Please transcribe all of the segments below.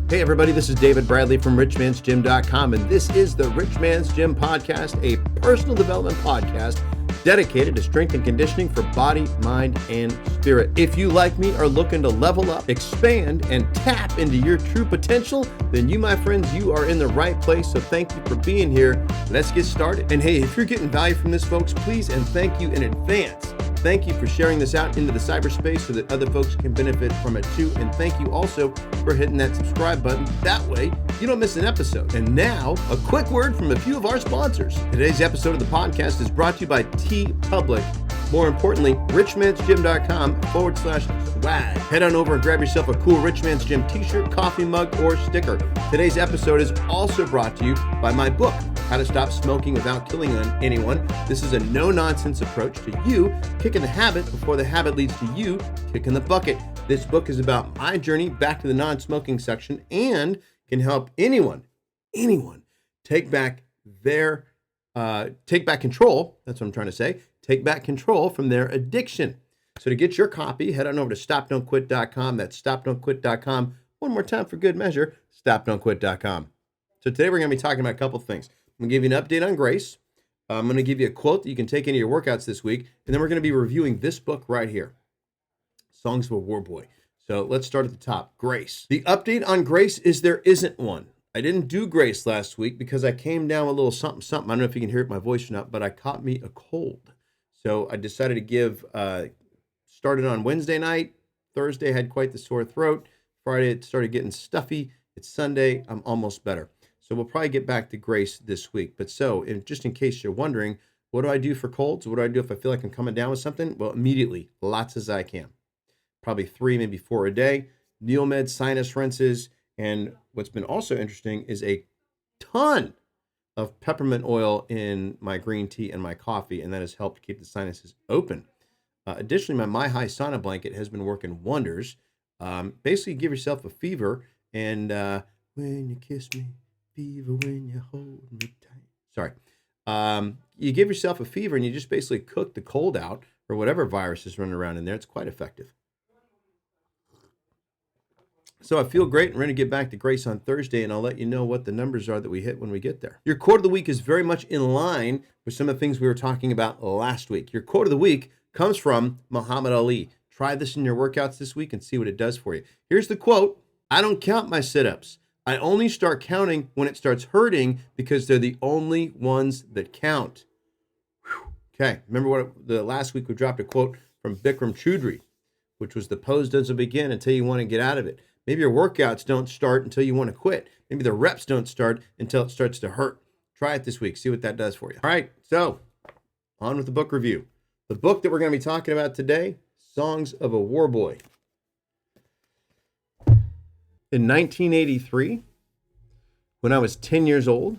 Hey everybody, this is David Bradley from richmansgym.com, and this is the Rich Man's Gym Podcast, a personal development podcast dedicated to strength and conditioning for body, mind, and spirit. If you, like me, are looking to level up, expand, and tap into your true potential, then you, my friends, you are in the right place. So thank you for being here. Let's get started. And hey, if you're getting value from this, folks, please and thank you in advance. Thank you for sharing this out into the cyberspace so that other folks can benefit from it too. And thank you also for hitting that subscribe button. That way, you don't miss an episode. And now, a quick word from a few of our sponsors. Today's episode of the podcast is brought to you by TeePublic. More importantly, richmansgym.com/swag. Head on over and grab yourself a cool Rich Man's Gym t-shirt, coffee mug, or sticker. Today's episode is also brought to you by my book, How to Stop Smoking Without Killing Anyone. This is a no-nonsense approach to you kicking the habit before the habit leads to you kicking the bucket. This book is about my journey back to the non-smoking section and can help anyone take back control. That's what I'm trying to say. Take back control from their addiction. So to get your copy, head on over to stopdon'tquit.com. That's stopdon'tquit.com. One more time for good measure, stopdon'tquit.com. So today we're going to be talking about a couple things. I'm going to give you an update on grace. I'm going to give you a quote that you can take into your workouts this week. And then we're going to be reviewing this book right here, Songs of a War Boy. So let's start at the top. Grace. The update on grace is there isn't one. I didn't do grace last week because I came down with a little something. I don't know if you can hear it in my voice or not, but I caught me a cold. So I decided to give, started on Wednesday night. Thursday, I had quite the sore throat. Friday, it started getting stuffy. It's Sunday. I'm almost better. So we'll probably get back to grace this week. But just in case you're wondering, what do I do for colds? What do I do if I feel like I'm coming down with something? Well, immediately, lots as I can. Probably 3, maybe 4 a day. Neomed sinus rinses. And what's been also interesting is a ton of peppermint oil in my green tea and my coffee, and that has helped keep the sinuses open. Additionally, my high sauna blanket has been working wonders. Basically, give yourself a fever, and when you kiss me, fever when you hold me tight. Sorry. You give yourself a fever, and you just basically cook the cold out, or whatever virus is running around in there. It's quite effective. So I feel great and ready to get back to grace on Thursday, and I'll let you know what the numbers are that we hit when we get there. Your quote of the week is very much in line with some of the things we were talking about last week. Your quote of the week comes from Muhammad Ali. Try this in your workouts this week and see what it does for you. Here's the quote. I don't count my sit-ups. I only start counting when it starts hurting because they're the only ones that count. Whew. Okay, remember the last week we dropped a quote from Bikram Choudhury, which was the pose doesn't begin until you want to get out of it. Maybe your workouts don't start until you want to quit. Maybe the reps don't start until it starts to hurt. Try it this week. See what that does for you. All right, so on with the book review. The book that we're going to be talking about today, Songs of a War Boy. In 1983, when I was 10 years old,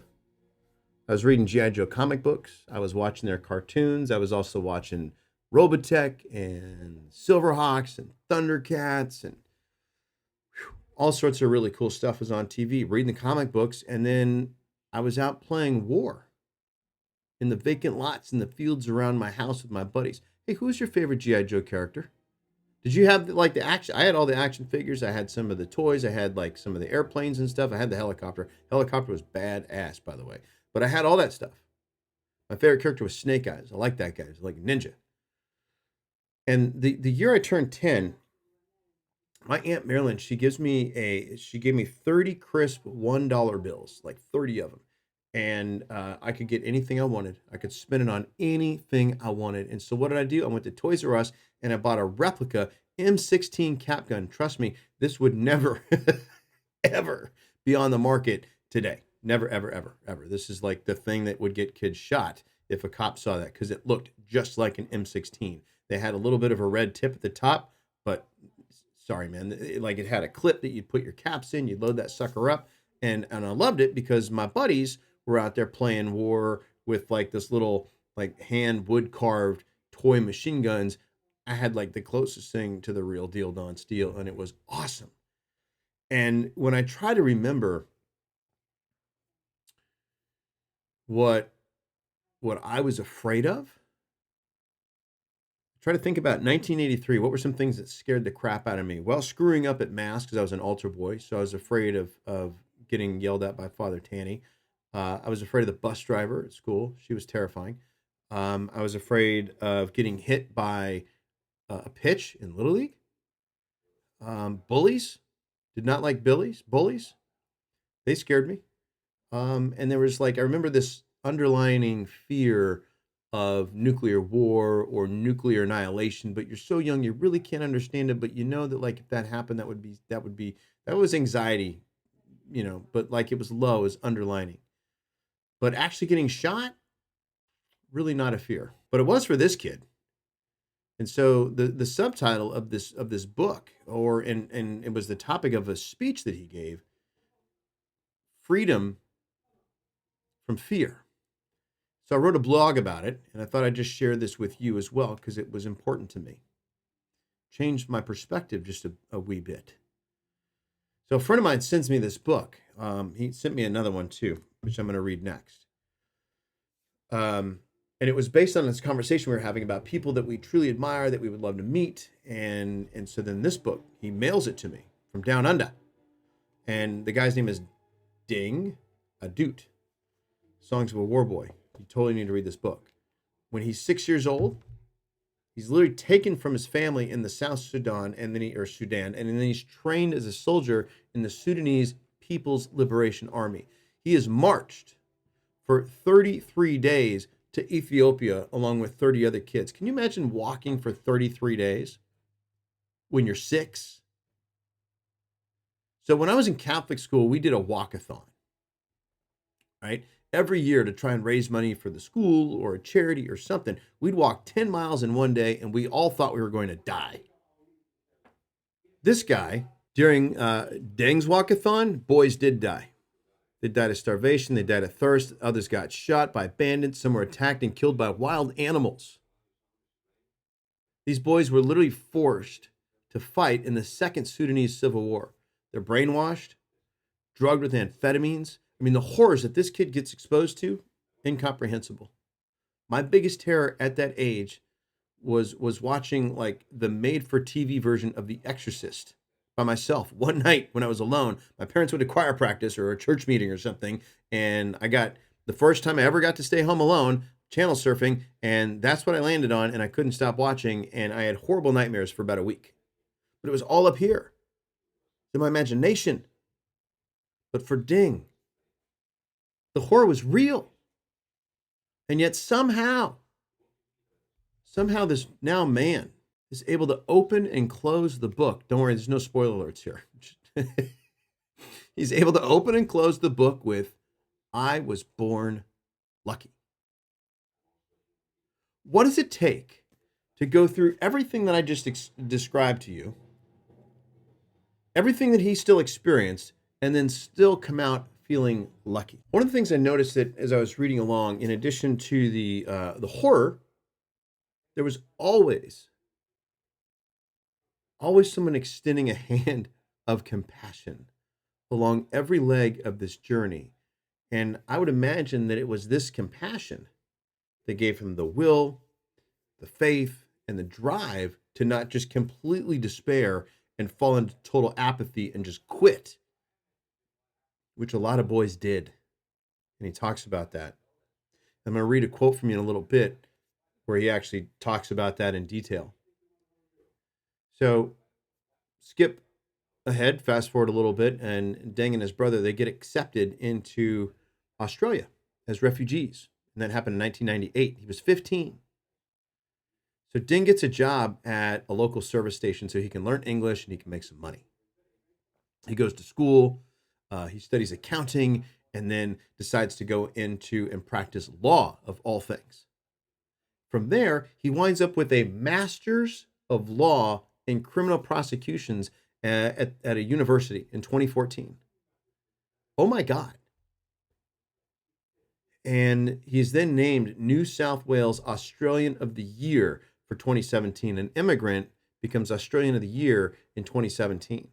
I was reading G.I. Joe comic books. I was watching their cartoons. I was also watching Robotech and Silverhawks and Thundercats and all sorts of really cool stuff was on TV, reading the comic books, and then I was out playing war in the vacant lots in the fields around my house with my buddies. Hey, who's your favorite G.I. Joe character? Did you have like the action? I had all the action figures. I had some of the toys. I had like some of the airplanes and stuff. I had the helicopter. Helicopter was badass, by the way. But I had all that stuff. My favorite character was Snake Eyes. I like that guy. He's like a ninja. And the year I turned 10, my Aunt Marilyn, she gave me 30 crisp $1 bills, like 30 of them. And I could get anything I wanted. I could spend it on anything I wanted. And so what did I do? I went to Toys R Us and I bought a replica M16 cap gun. Trust me, this would never, ever be on the market today. Never, ever, ever, ever. This is like the thing that would get kids shot if a cop saw that because it looked just like an M16. They had a little bit of a red tip at the top, but sorry, man. It had a clip that you'd put your caps in. You'd load that sucker up. And I loved it because my buddies were out there playing war with like this little like hand wood carved toy machine guns. I had like the closest thing to the real deal Don Steele, and it was awesome. And when I try to remember what I was afraid of, Try to think about 1983. What were some things that scared the crap out of me? Well, screwing up at mass because I was an altar boy, so I was afraid of getting yelled at by Father Tanny. I was afraid of the bus driver at school. She was terrifying. I was afraid of getting hit by a pitch in Little League. Bullies. Did not like bullies. They scared me. And there was like, I remember this underlining fear of nuclear war or nuclear annihilation, but you're so young, you really can't understand it. But you know that like if that happened, that was anxiety, but like it was low, it was underlining. But actually getting shot, really not a fear. But it was for this kid. And so the subtitle of this book, and it was the topic of a speech that he gave, freedom from fear. So I wrote a blog about it, and I thought I'd just share this with you as well because it was important to me. Changed my perspective just a wee bit. So a friend of mine sends me this book. He sent me another one too, which I'm going to read next. And it was based on this conversation we were having about people that we truly admire, that we would love to meet. And so then this book, he mails it to me from down under. And the guy's name is Deng Adut, Songs of a War Boy. You totally need to read this book. When he's 6 years old, he's literally taken from his family in the South Sudan, and then he's trained as a soldier in the Sudanese People's Liberation Army. He is marched for 33 days to Ethiopia along with 30 other kids. Can you imagine walking for 33 days when you're 6? So when I was in Catholic school, we did a walkathon, right? Every year to try and raise money for the school or a charity or something. We'd walk 10 miles in one day, and we all thought we were going to die. This guy, during Deng's walkathon, boys did die. They died of starvation. They died of thirst. Others got shot by bandits. Some were attacked and killed by wild animals. These boys were literally forced to fight in the Second Sudanese Civil War. They're brainwashed, drugged with amphetamines. I mean, the horrors that this kid gets exposed to, incomprehensible. My biggest terror at that age was watching like the made-for-TV version of The Exorcist by myself one night when I was alone. My parents went to choir practice or a church meeting or something, and I got the first time I ever got to stay home alone, channel surfing, and that's what I landed on, and I couldn't stop watching, and I had horrible nightmares for about a week. But it was all up here in my imagination. But for Ding, the horror was real. And yet somehow this now man is able to open and close the book. Don't worry, there's no spoiler alerts here. He's able to open and close the book with, I was born lucky. What does it take to go through everything that I just described to you, everything that he still experienced, and then still come out feeling lucky? One of the things I noticed that as I was reading along, in addition to the horror, there was always someone extending a hand of compassion along every leg of this journey. And I would imagine that it was this compassion that gave him the will, the faith, and the drive to not just completely despair and fall into total apathy and just quit, which a lot of boys did. And he talks about that. I'm going to read a quote from you in a little bit where he actually talks about that in detail. So skip ahead, fast forward a little bit, and Deng and his brother, they get accepted into Australia as refugees. And that happened in 1998. He was 15. So Deng gets a job at a local service station so he can learn English and he can make some money. He goes to school, he studies accounting, and then decides to go into and practice law of all things. From there, he winds up with a master's of law in criminal prosecutions at a university in 2014. Oh my God. And he's then named New South Wales Australian of the Year for 2017. An immigrant becomes Australian of the Year in 2017.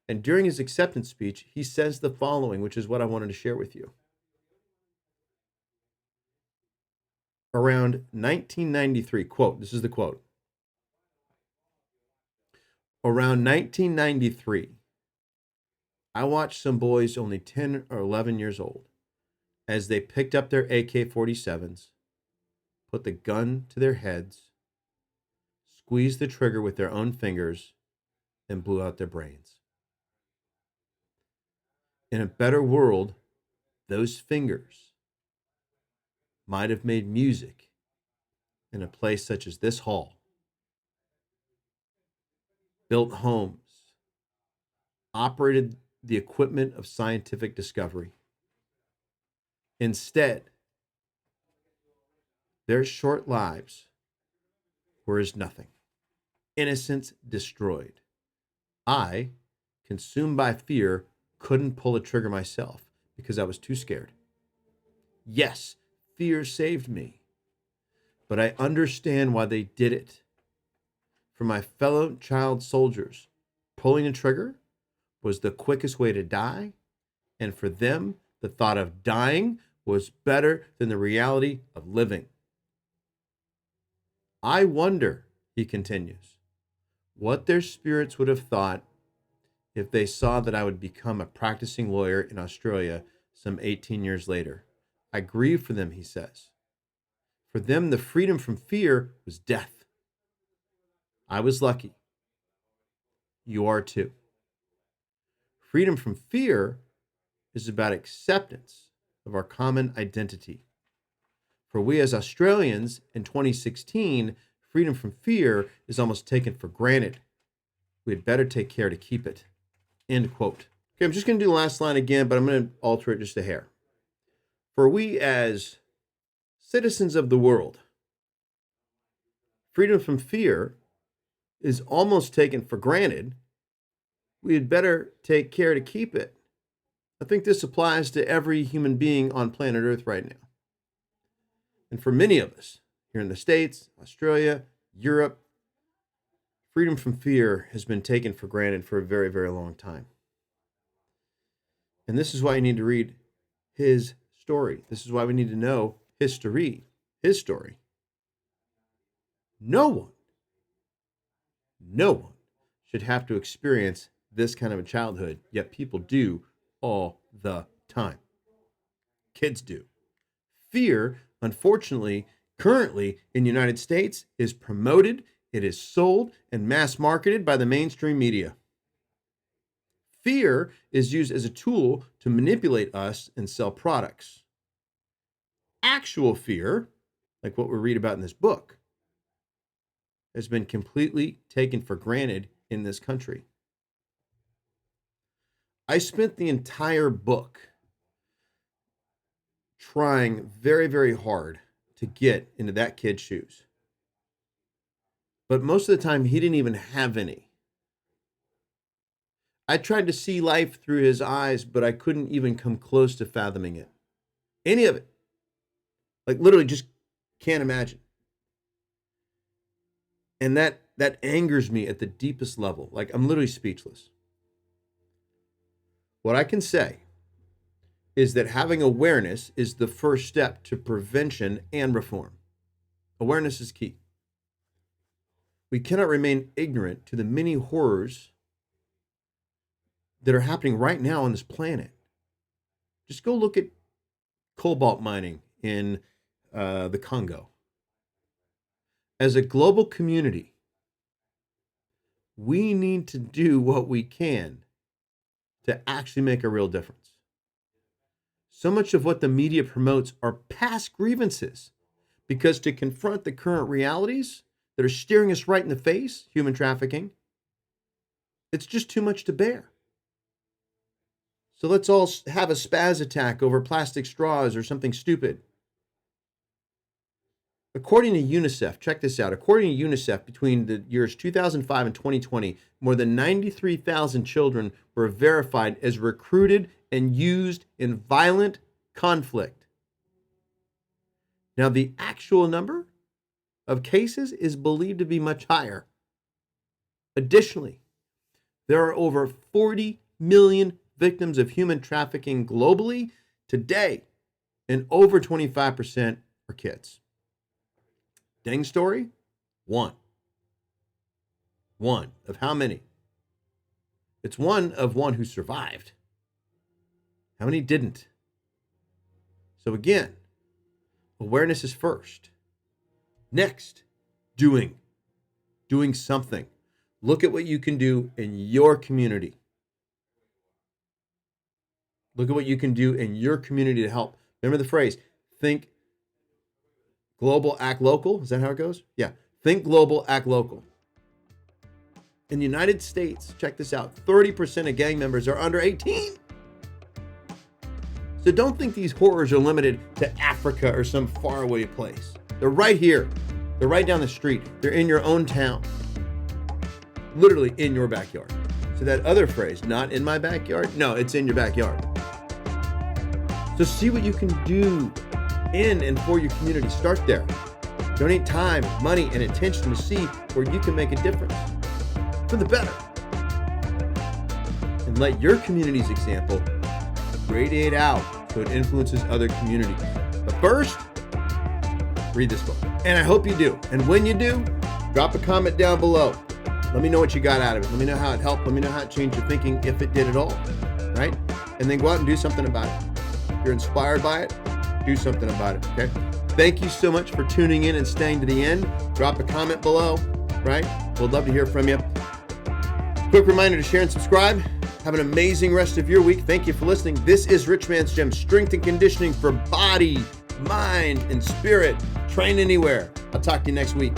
And during his acceptance speech, he says the following, which is what I wanted to share with you. Around 1993, quote, this is the quote. Around 1993, I watched some boys only 10 or 11 years old as they picked up their AK-47s, put the gun to their heads, squeezed the trigger with their own fingers, and blew out their brains. In a better world, those fingers might have made music in a place such as this hall, built homes, operated the equipment of scientific discovery. Instead, their short lives were as nothing. Innocence destroyed. I, consumed by fear, couldn't pull a trigger myself because I was too scared. Yes, fear saved me, but I understand why they did it. For my fellow child soldiers, pulling a trigger was the quickest way to die, and for them, the thought of dying was better than the reality of living. I wonder, he continues, what their spirits would have thought if they saw that I would become a practicing lawyer in Australia some 18 years later. I grieve for them, he says. For them, the freedom from fear was death. I was lucky. You are too. Freedom from fear is about acceptance of our common identity. For we as Australians in 2016, freedom from fear is almost taken for granted. We had better take care to keep it. End quote. Okay, I'm just going to do the last line again, but I'm going to alter it just a hair. For we as citizens of the world, freedom from fear is almost taken for granted. We had better take care to keep it. I think this applies to every human being on planet Earth right now. And for many of us here in the States, Australia, Europe, freedom from fear has been taken for granted for a very, very long time. And this is why you need to read his story. This is why we need to know history, his story. No one should have to experience this kind of a childhood, yet people do all the time. Kids do. Fear, unfortunately, currently in the United States is promoted, it is sold and mass marketed by the mainstream media. Fear is used as a tool to manipulate us and sell products. Actual fear, like what we read about in this book, has been completely taken for granted in this country. I spent the entire book trying very, very hard to get into that kid's shoes. But most of the time, he didn't even have any. I tried to see life through his eyes, but I couldn't even come close to fathoming it. Any of it. Like literally just can't imagine. And that angers me at the deepest level. Like I'm literally speechless. What I can say is that having awareness is the first step to prevention and reform. Awareness is key. We cannot remain ignorant to the many horrors that are happening right now on this planet. Just go look at cobalt mining in the Congo. As a global community, we need to do what we can to actually make a real difference. So much of what the media promotes are past grievances, because to confront the current realities that are staring us right in the face, human trafficking, it's just too much to bear. So let's all have a spaz attack over plastic straws or something stupid. According to UNICEF, check this out. According to UNICEF, between the years 2005 and 2020, more than 93,000 children were verified as recruited and used in violent conflict. Now, the actual number of cases is believed to be much higher. Additionally, there are over 40 million victims of human trafficking globally today, and over 25% are kids. Deng story? One. One of how many? It's one of one who survived. How many didn't? So again, awareness is first. Next, doing something. Look at what you can do in your community. Look at what you can do in your community to help. Remember the phrase, think global, act local. Is that how it goes? Yeah. Think global, act local. In the United States, check this out, 30% of gang members are under 18. So don't think these horrors are limited to Africa or some faraway place. They're right here. They're right down the street. They're in your own town. Literally in your backyard. So that other phrase, not in my backyard, no, it's in your backyard. So see what you can do in and for your community. Start there. Donate time, money, and attention to see where you can make a difference for the better. And let your community's example radiate out so it influences other communities. But first, read this book. And I hope you do. And when you do, drop a comment down below. Let me know what you got out of it. Let me know how it helped. Let me know how it changed your thinking, if it did at all, right? And then go out and do something about it. If you're inspired by it, do something about it, okay? Thank you so much for tuning in and staying to the end. Drop a comment below, right? We'd love to hear from you. Quick reminder to share and subscribe. Have an amazing rest of your week. Thank you for listening. This is Rich Man's Gym, strength and conditioning for body, mind, and spirit. Train anywhere. I'll talk to you next week.